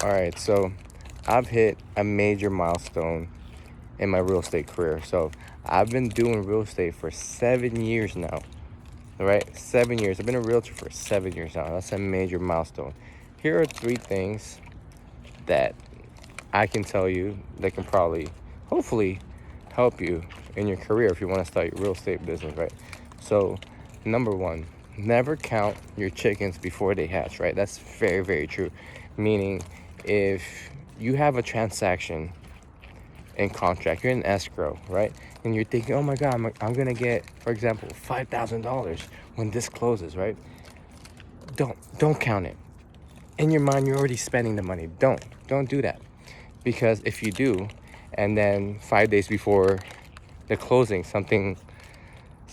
All right, so I've hit a major milestone in my real estate career. So I've been doing real estate for 7 years now. All right, 7 years. I've been a realtor for 7 years now. That's a major milestone. Here are 3 things that I can tell you that can probably, hopefully, help you in your career if you want to start your real estate business, right? So, number one, never count your chickens before they hatch, right? That's very, very true. Meaning, if you have a transaction in contract, you're in escrow, right? And you're thinking, oh my God, I'm gonna get, for example, $5,000 when this closes, right? Don't count it. In your mind, you're already spending the money. Don't do that. Because if you do, and then 5 days before the closing, something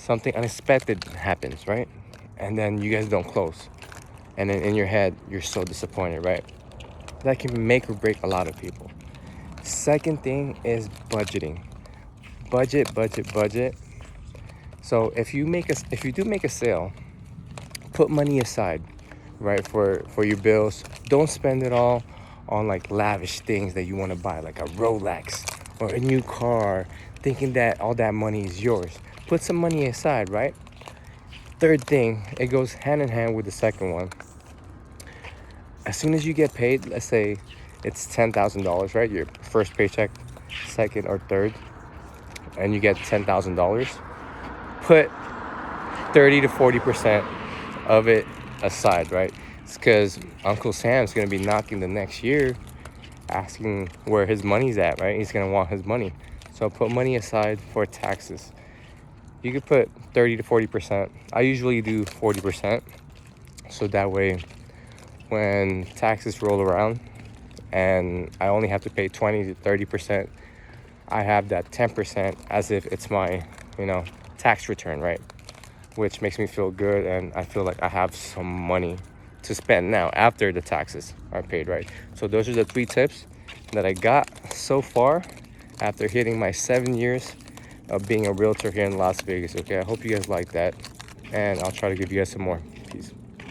unexpected happens, right? And then you guys don't close. And then in your head, you're so disappointed, right? That can make or break a lot of people. Second thing is budgeting. Budget. So if you do make a sale, put money aside, right, for your bills. Don't spend it all on like lavish things that you want to buy, like a Rolex or a new car, thinking that all that money is yours. Put some money aside, right? Third thing, it goes hand in hand with the second one. As soon as you get paid, let's say it's $10,000, right? Your first paycheck, second or third, and you get $10,000. Put 30 to 40% of it aside, right? It's because Uncle Sam's gonna be knocking the next year, asking where his money's at, right? He's gonna want his money. So put money aside for taxes. You could put 30 to 40%. I usually do 40%. So that way, when taxes roll around and I only have to pay 20 to 30%, I have that 10% as if it's my, tax return, right? Which makes me feel good, and I feel like I have some money to spend now after the taxes are paid, right? So those are the 3 tips that I got so far after hitting my 7 years of being a realtor here in Las Vegas. Okay, I hope you guys like that, and I'll try to give you guys some more. Peace.